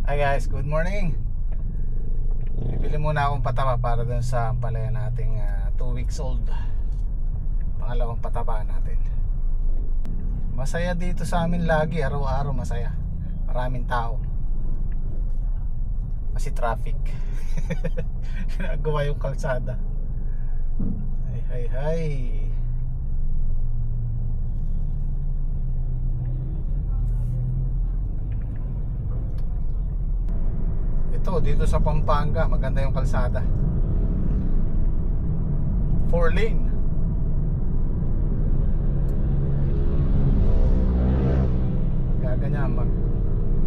Hi guys, good morning. Bibili muna akong pataba para dun sa ampalaya nating 2 weeks old. Pangalawang pataba natin. Masaya dito sa amin lagi, araw-araw masaya. Maraming tao. Kasi traffic. Ginagawa yung kalsada. Hay. Ito, dito sa Pampanga, maganda yung kalsada. 4 lane. Gaganyan,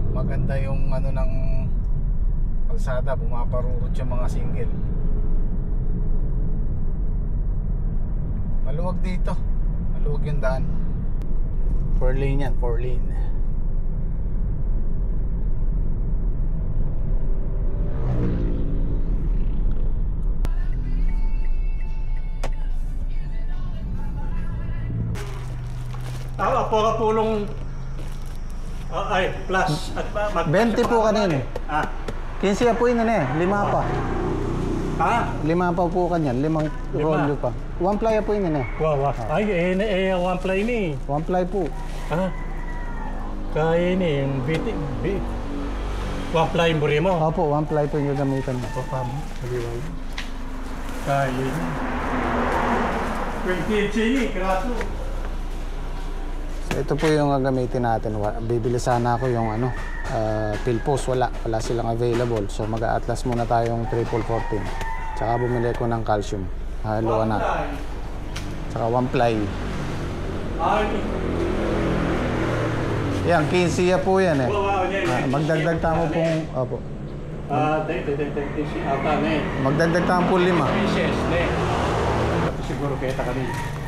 maganda yung ano ng kalsada, bumaparurot yung mga single. Maluwag dito, maluwag yung daan. 4 lane yan, 4 lane. Tama, pulong ay plus at 20 po kanina. 15 po yun eh, 5 pa. 5 pa po kanyan, 5 rolyo pa. 1 ply po yun eh. Wow. Ay, one ply ni. 1 ply po. Kaya ni, yung one ply mo rin mo. Opo, 1 ply po yung gagamitan mo. Opa mo, kaya ni. 20 ni, kraso. So, ito po yung gagamitin natin. Bibili sana ako yung Philpost, wala silang available. So mag-a-atlas muna tayong 1414. Tsaka bumili ko ng calcium. Haluan na. Tsaka 1 ply. Yan, 15 po yan eh. Magdagdag tamo pong... Opo. Magdagdag tamo po 5. Siguro kaya kanina.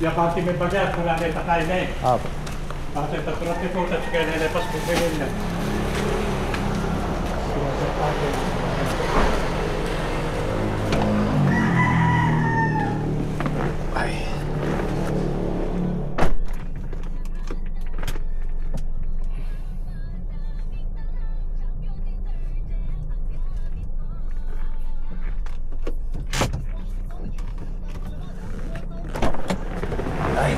Ya pasti may bagat kung ano takay na eh. Opo. Pati tatrati po sa kaya na pas bumili na. Ay. Ay.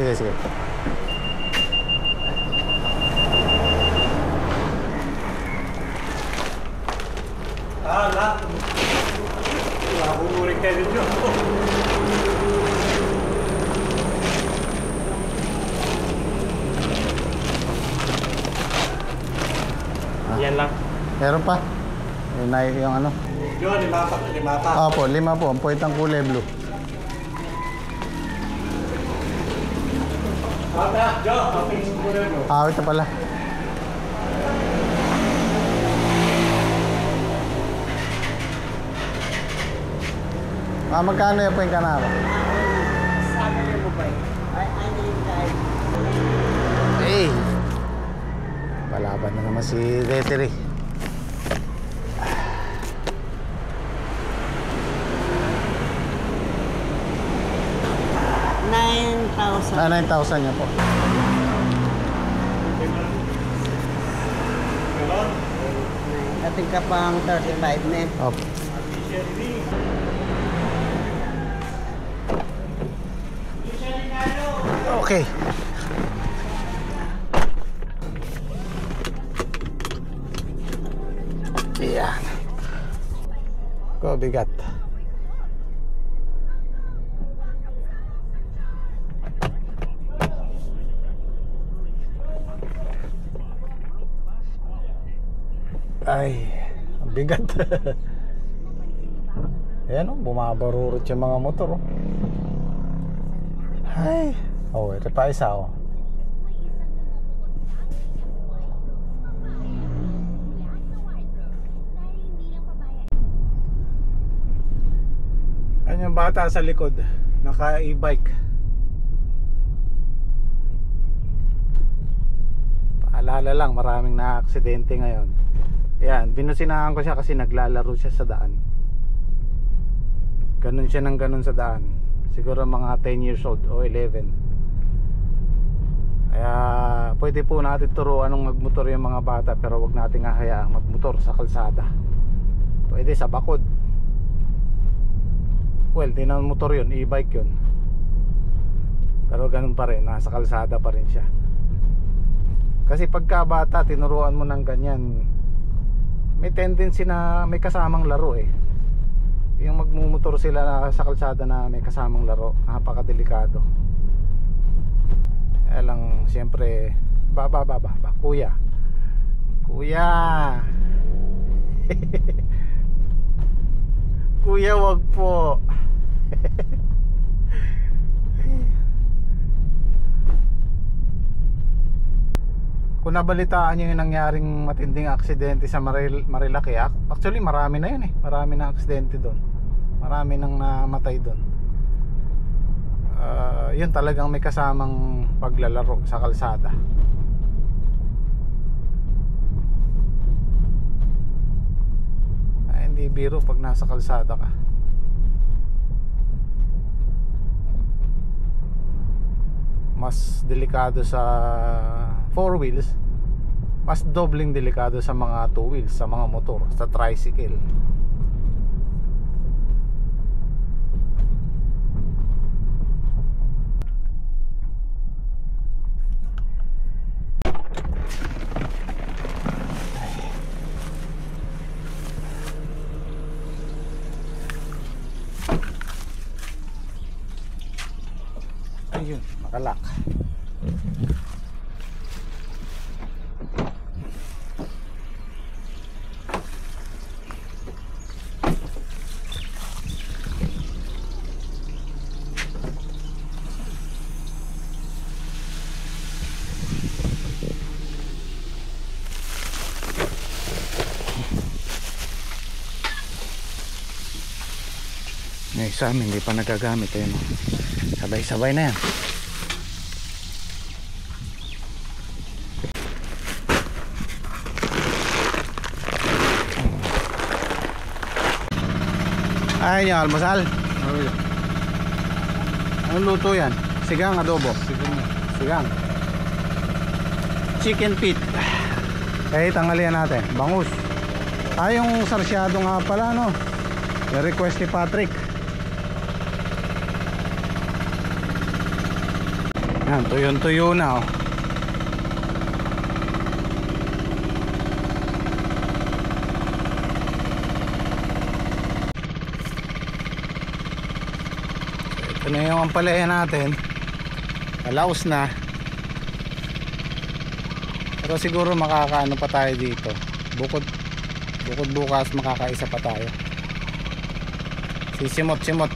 Sige. Lahat. Hunurin kayo ninyo. Yan lang. Meron pa? Yung ano? Yun, 5 pa. Opo, 5 po. Ang puwitang kulay blue. Ito pala. Magkano yan po yung kanara? Hey! Palaban na naman si Rettery. 9,000 niya po. Ating ka pang 35 net. Opo. Okay. Yan. Go, bigat. Ay, ang bigat. Ayan o, bumabarurot yung mga motor o. Ay. Ito pa isa o. Ayan yung bata sa likod, naka e-bike. Paalala lang, maraming na-aksidente ngayon. Ayan, binusinahan ko siya kasi naglalaro siya sa daan. Ganun siya ng ganun sa daan. Siguro mga 10 years old o 11. Kaya pwede po natin turuan ng magmotor yung mga bata, pero wag nating hahayaang magmotor sa kalsada. Pwede sa bakod. Well, di naman motor yun, e-bike yun. Pero ganun pa rin, nasa kalsada pa rin siya. Kasi pagka bata, tinuruan mo ng ganyan, may tendency na may kasamang laro eh. Yung magmumotor sila na sa kalsada na may kasamang laro, napakadelikado. Kaya lang, siyempre, kuya. Kuya. Kuya, wag po. Kung nabalitaan nyo yung nangyaring matinding aksidente sa Marilaki, actually marami na yun eh. Marami na aksidente doon. Marami nang namatay doon. Yun talagang may kasamang paglalaro sa kalsada. Hindi biro pag nasa kalsada ka. Mas delikado sa 4 wheels, mas dobling delikado sa mga 2 wheels, sa mga motor, sa tricycle. Ayun, makalak. Yung isa amin, hindi pa nagagamit. Ayun, sabay-sabay na yan. Ay, yung almusal. Anong luto yan? Sigang, adobo? Sigang. Chicken feet. Eh, tanghalian natin. Bangus. Yung sarsyado nga pala, no? Yung request ni Patrick. Yan, tuyo-tuyo na, oh. Ito na yung ampalaya natin. Kalaos na. Pero siguro makakaano pa tayo dito. Bukod bukas makakaisa pa tayo. Sisimot-simot.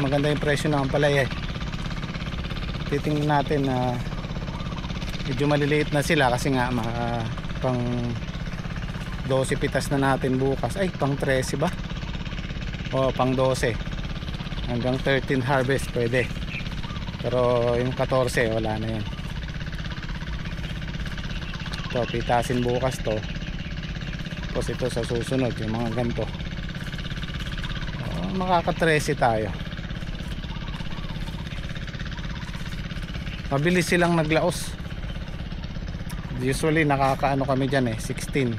Maganda yung presyo ng ampalaya eh. Titingnan natin na medyo maliliit na sila kasi nga pang 12 pitas na natin bukas. Ay, pang 13 ba? O pang 12 hanggang 13 harvest pwede, pero yung 14 wala na yan. Ito, pitasin bukas to, tapos ito sa susunod yung mga ganito. Makaka 13 tayo. Mabilis silang naglaos. Usually nakakaano kami dyan eh, 16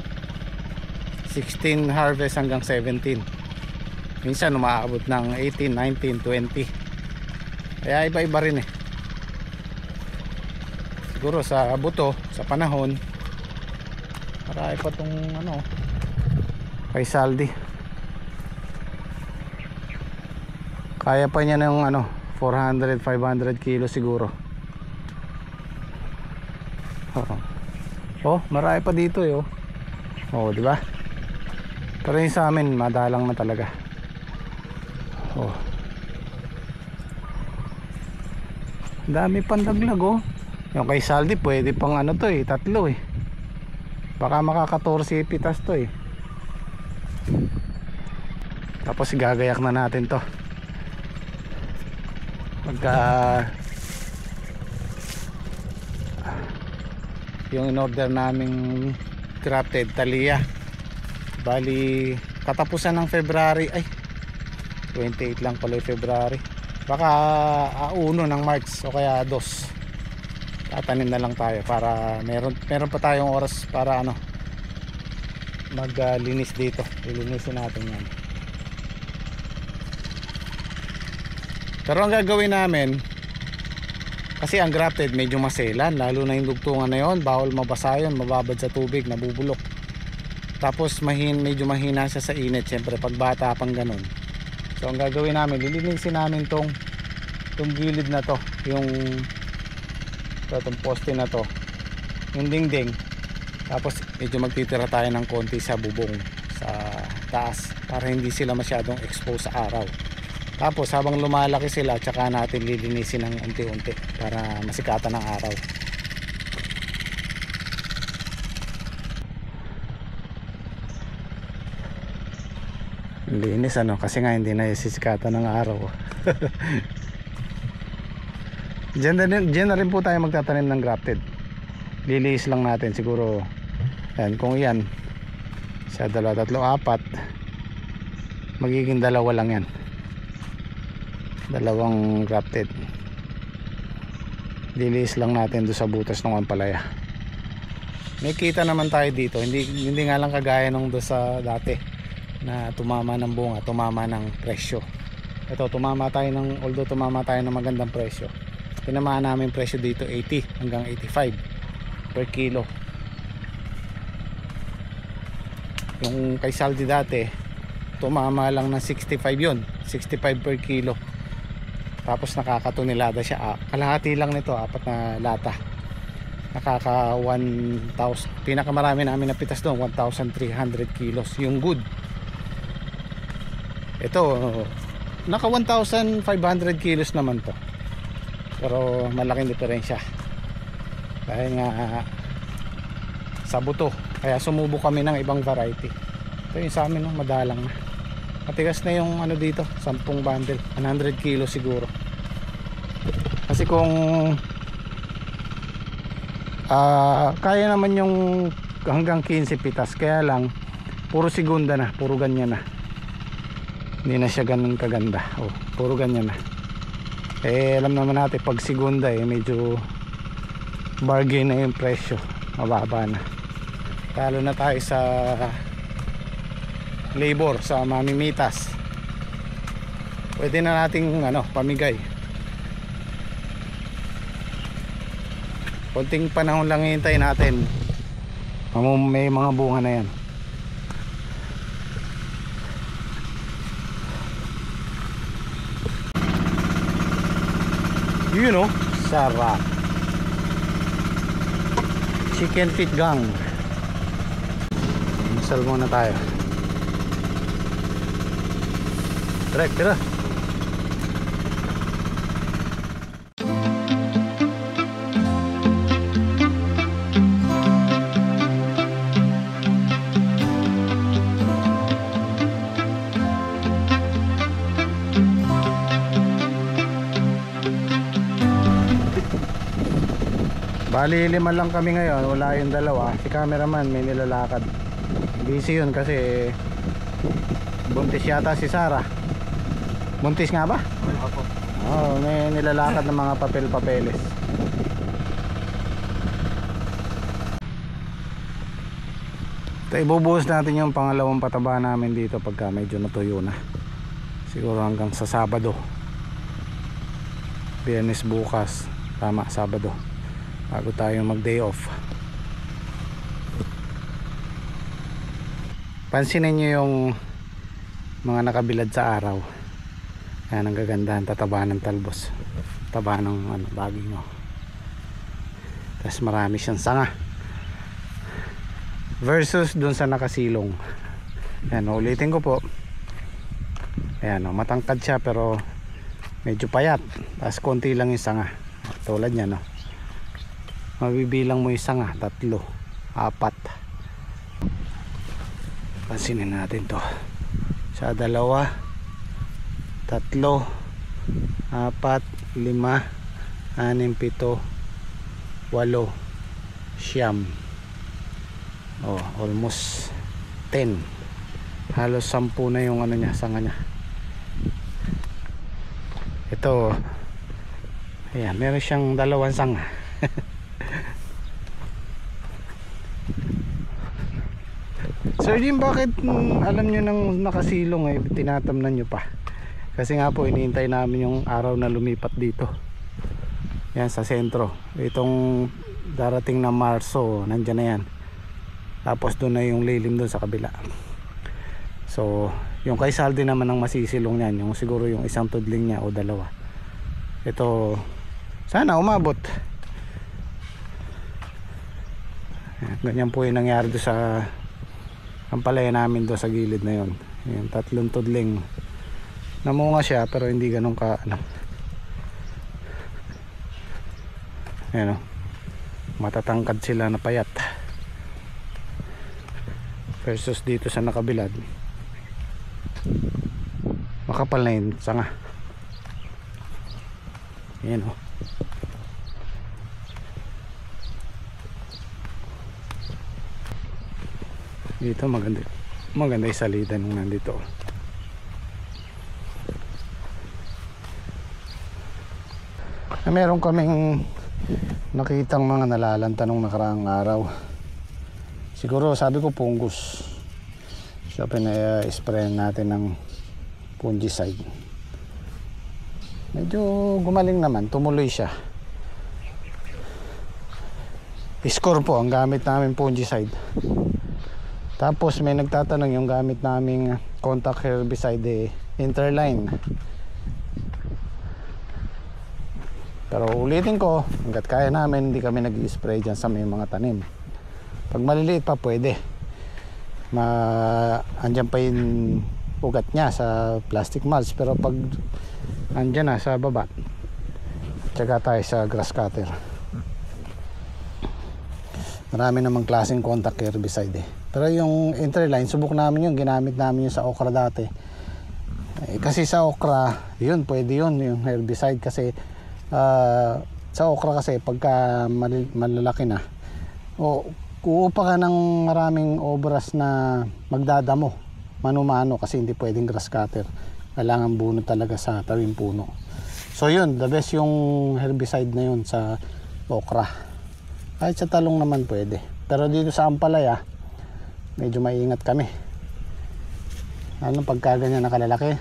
harvest hanggang 17. Minsan umaabot ng 18, 19, 20. Kaya iba-iba rin eh. Siguro sa buto, sa panahon, marami pa tong ano kay Saldi. Kaya pa niya ng ano 400, 500 kilo siguro. Oh, marami pa dito eh, oh. Oh, di ba? Pero yung sa amin madalang na talaga. Oh. Dami pang daglag, oh. Yung kay Saldi pwede pang ano to eh, 3 eh. Baka makaka-14 pitas to eh. Tapos gagayak na natin to. Pagka yung in-order naming crafted Thalia, bali katapusan ng February, ay 28 lang pala yung February, baka 1 ng March o kaya 2. tatanim na lang tayo para meron pa tayong oras para ano, maglinis dito. Lilinisin natin yan. Pero ang gagawin namin, kasi ang grafted medyo maselan, lalo na yung dugtungan na yon, bawal mabasa yun, mababad sa tubig, nabubulok. Tapos medyo mahina siya sa init, syempre pag bata pang ganun. So ang gagawin namin, lilinisin namin tong gilid na to, itong poste na to, yung dingding. Tapos medyo magtitira tayo ng konti sa bubong sa taas para hindi sila masyadong exposed sa araw. Tapos habang lumalaki sila, tsaka natin lilinisin ng unti-unti para masikatan ng araw. Linis ano, kasi nga hindi na sisikatan ng araw. Diyan na rin po tayo magtatanim ng grafted. Liliis lang natin siguro. Yan, kung yan sa 2, 3, 4, magiging 2 lang yan. 2 grafted. Liliis lang natin doon sa butas ng ampalaya. May kita naman tayo dito. Hindi nga lang kagaya nung doon sa dati na tumama ng bunga, tumama ng presyo. Ito tumama tayo ng magandang presyo. Tinamaan namin presyo dito 80 hanggang 85 per kilo. Yung kay Saldi dati tumama lang ng 65 yun, 65 per kilo. Tapos nakakatonelada siya, kalahati lang nito, 4 na lata, nakaka 1,000. Pinakamarami namin napitas doon 1,300 kilos yung good. Ito naka 1,500 kilos naman to, pero malaking diferensya dahil nga sa buto. Kaya sumubok kami ng ibang variety. Ito yung sa amin, no? Madalang na, matigas na yung ano dito, 10 bundle, 100 kilo siguro. Kasi kung kaya naman yung hanggang 15 pitas, kaya lang puro segunda na, puro ganyan na, hindi na siya ganun kaganda. Puro ganyan na. Alam naman natin pag segunda medyo bargain na yung presyo, mababa na. Talo na tayo sa labor, sa mamimitas. Pwede na nating pamigay. Konting panahon lang hintayin natin, may mga bunga na yan. Yun sarap. Chicken feet gang. Masal muna tayo. Tira. Bali 5 lang kami ngayon, wala yung 2. Si cameraman may nilalakad. Busy yun kasi buntis yata si Sarah. Buntis nga ba? Oo, may nilalakad ng mga papel-papeles. Ito, ibubuhos natin yung pangalawang pataba namin dito pagka medyo natuyo na. Siguro hanggang sa Sabado. Biyernes bukas, tama, Sabado, bago tayo mag day off. Pansinin nyo yung mga nakabilad sa araw. Ayan, ang gagandahan, tataba ng talbos, taba ng baging. Tapos marami siyang sanga versus dun sa nakasilong. Ayan, ulitin ko po. Ayan, matangkad siya pero medyo payat, tapos konti lang yung sanga. Tulad niya, mabibilang mo yung sanga, 3, 4. Pansinin natin to. Sa 2, 3, 4, 5, 6, 7, 8, 9, almost 10. Halos 10 na yung sanga niya. Ito, ayan, meron siyang 2 sanga. Sir Jim, bakit alam nyo nang nakasilong tinatamnan nyo pa? Kasi nga po iniintay namin yung araw na lumipat dito. Yan sa sentro. Itong darating na Marso, nandyan na yan. Tapos doon na yung lilim doon sa kabila. So yung kay Saldi naman ang masisilong yan, yung siguro yung isang tudling niya o dalawa. Ito sana umabot. Ganyan po yung nangyari doon sa ampalaya namin doon sa gilid na yon. Yung 3 tudling. Namunga siya pero hindi ganun ka Ayan o, matatangkad sila na payat versus dito sa nakabilad makapal na yun sanga. Ayan o, dito maganda yung salida nung nandito. Meron kaming nakitang mga nalalanta nung nakaraang araw. Siguro sabi ko fungus. So pina-spray natin ng fungicide. Medyo gumaling naman, tumuloy siya. Score po ang gamit namin fungicide. Tapos may nagtatanong yung gamit naming contact herbicide Interline. Pero ulitin ko, hanggat kaya namin, hindi kami nag-i-spray dyan sa may mga tanim. Pag maliliit pa pwede. Andyan pa yung ugat niya sa plastic mulch. Pero pag andyan na sa baba, tsaga tayo sa grass cutter. Marami namang klaseng contact herbicide Pero yung Interline, subok namin yung ginamit namin yung sa okra dati. Kasi sa okra, yun, pwede yun, yung herbicide. Kasi sa okra kasi pagka malalaki na uupa ka ng maraming obras na magdadamo mano-mano kasi hindi pwedeng grass cutter, kailangan bunot talaga sa tawing puno. So yun, the best yung herbicide na yun sa okra. Kahit sa talong naman pwede, pero dito sa ampalaya medyo maingat kami. Pagka ganyan nakalalaki,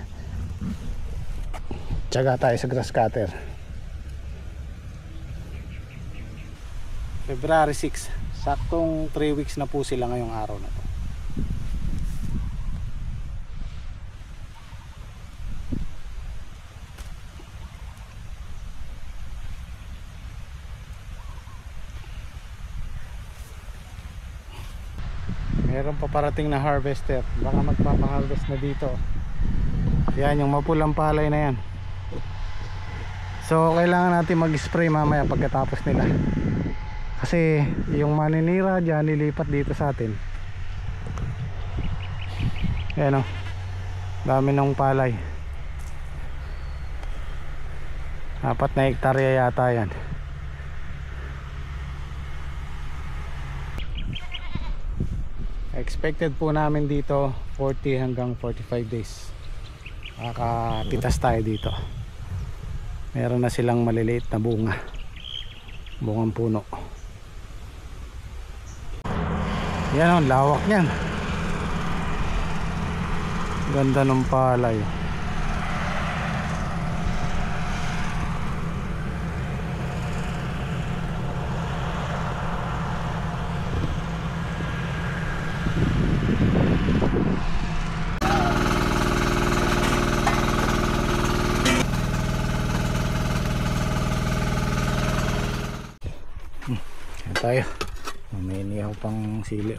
tiyaga tayo sa grass cutter. February 6, saktong 3 weeks na po sila ngayong araw na to. Meron pa parating na harvester, baka magpapa-harvest na dito. Yan yung mapulang palay na yan. So kailangan natin mag-spray mamaya pagkatapos nila. Kasi yung maninira dyan nilipat dito sa atin. Ayan o, dami ng palay. 4 na hektarya yata yan. Expected po namin dito 40 hanggang 45 days. Makakapitas tayo dito. Meron na silang maliliit na bungang puno. Yan o, lawak yan. Ganda ng palay. Yan tayo. May inihaw pang sili.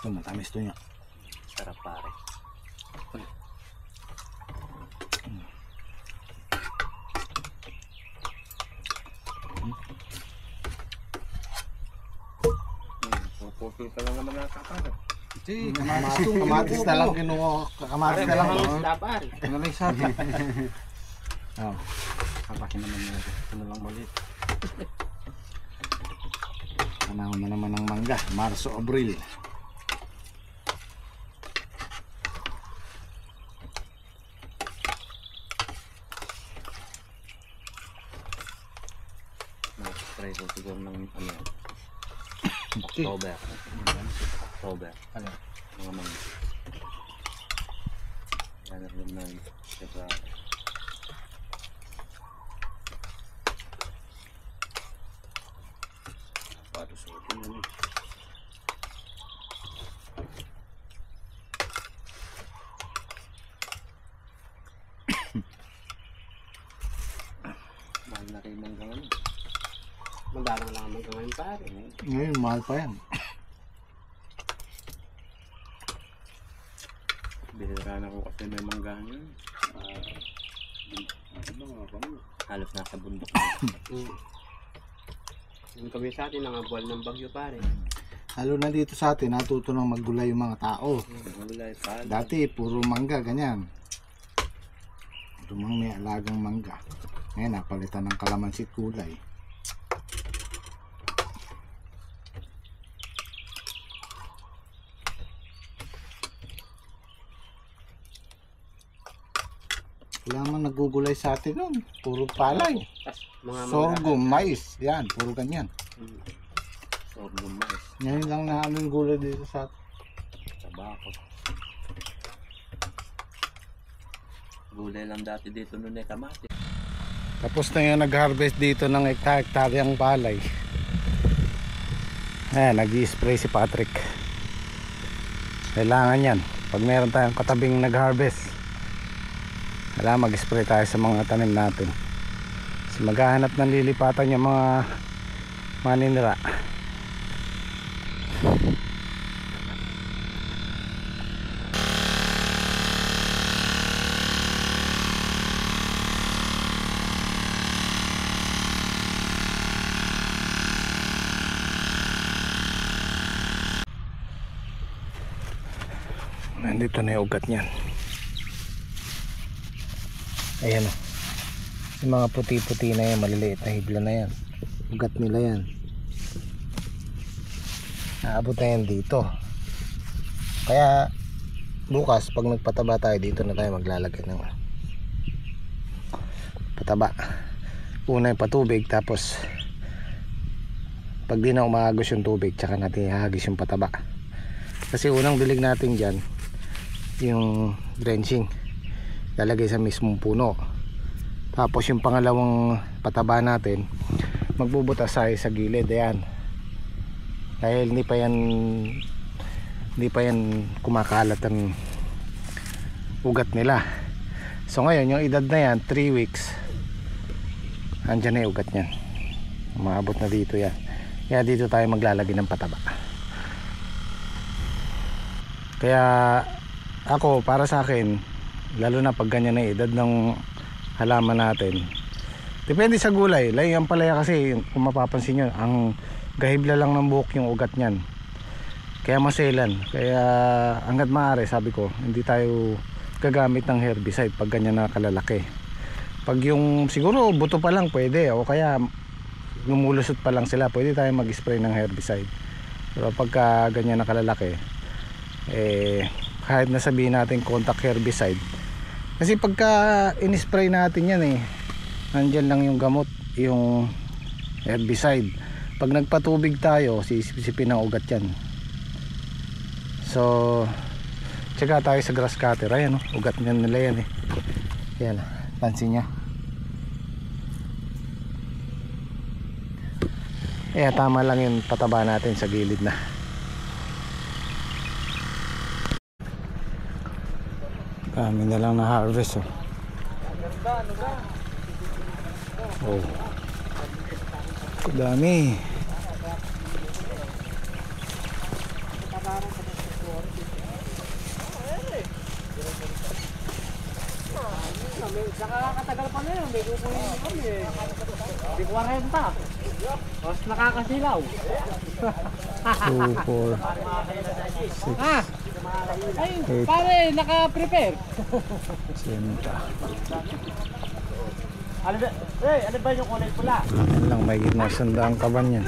Matamis to niya. Sarap pare. Pupil ka lang naman nakakapag. Kamatis na lang kinuha. Kamatis na lang. Nalay sa atin. Oh. Kapakin naman nila. Ano lang maliit. Panahon na naman ng mangga. Marso, Abril. Try ko siguro ng ano. October. Ano? Mga mangga. Yan rin ng February. Bato sa ito yun. Mahal na rin mangga ano. Magdarang lang naman ngayon pare. Ngayon, mahal pa yan. Bihira na ko kasi may manggahan yun. Halos nasa bundok na. Yung kami sa atin, nangabual ng bagyo pare. Lalo na dito sa atin, natuto nang maggulay yung mga tao. Magulay pa. Dati, puro mangga, ganyan. Dumang may alagang mangga. Ngayon, napalitan ng kalamansi at kulay. Wala man nagugulay sa atin nun. Puro palay. Mga Sorghum, mais. Yan, puro ganyan. Sorghum mais. Ngayon lang na yung gulay dito sa atin. Tabako. Gulay lang dati dito noon ay kamati. Tapos na yung nag-harvest dito ng hektaryang palay. Ayan, nag-i-spray si Patrick. Kailangan yan. Pag meron tayong katabing nag-harvest, kailangan mag-spray tayo sa mga tanim natin. Kasi maghahanap ng lilipatan yung mga maninira. Nandito na yung ugat niyan. Ayan o. Yung mga puti-puti na yan, maliliit na hibla na yan. Ugat nila yan. Naabot na yan dito. Kaya bukas pag nagpataba tayo, dito na tayo maglalagay ng pataba. Una yung patubig, tapos pag di na umahagos yung tubig, tsaka natin ihagis yung pataba. Kasi unang dilig natin dyan, yung drenching, lalagay sa mismong puno. Tapos yung pangalawang pataba natin, magbubutas tayo sa gilid. Ayan, dahil hindi pa yan kumakalat ang ugat nila. So ngayon yung edad na yan 3 weeks, andyan na yung ugat nyan, umaabot na dito yan. Kaya dito tayo maglalagay ng pataba. Kaya ako, para sa akin, lalo na pag ganyan na edad ng halaman natin, depende sa gulay. Yung palaya kasi, kung mapapansin nyo, ang gahibla lang ng buhok yung ugat nyan, kaya maselan. Kaya hanggat maaari, sabi ko, hindi tayo gagamit ng herbicide pag ganyan na kalalaki. Pag yung siguro buto pa lang pwede, o kaya lumulusot pa lang sila, pwede tayo mag-spray ng herbicide. Pero pagka ganyan na kalalaki, kahit nasabihin natin contact herbicide, kasi pagka in-spray natin yan, nandyan lang yung gamot, yung herbicide. Pag nagpatubig tayo, sisipsipin ang ugat yan. So tsaka tayo sa grass cutter. Ayan, ugat nyan nila yan. Ayan, pansin nya. Tama lang yung pataba natin sa gilid na. Kami na lang na harvest. Oh, dami. Nakakatagal pa na yun, may kukunin kami eh. Di 40. Mas nakakasilaw. 2, 4, 6, Ay, pare, naka-prepare. 60. Ano ba yung kulay pula? Yan lang, may gitna sandaang kaban yan.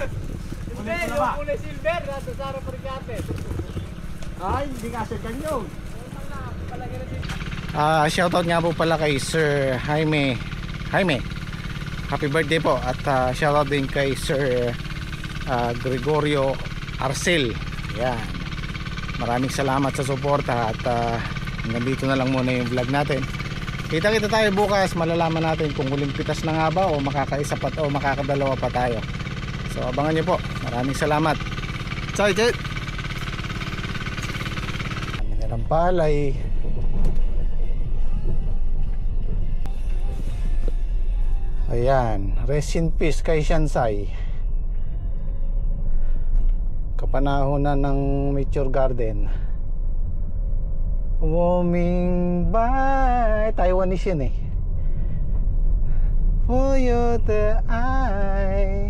Kulay pula ba? Kulay silver, nasa Sara Parigate. Ay, hindi kasi kanyo. Shoutout nga po pala kay Sir Jaime happy birthday po. At shoutout din kay Sir Gregorio Arcel. Yan, maraming salamat sa suporta. At hanggang dito na lang muna yung vlog natin. Kita-kita tayo bukas, malalaman natin kung huling pitas na nga ba o makakaisa pa o makakadalawa pa tayo. So abangan nyo po. Maraming salamat. Sorry, kami na ng palay. Ayan, rest in peace kay Shansai. Kapanahonan ng Mature Garden. Warming by Taiwanese yun eh. For your the eye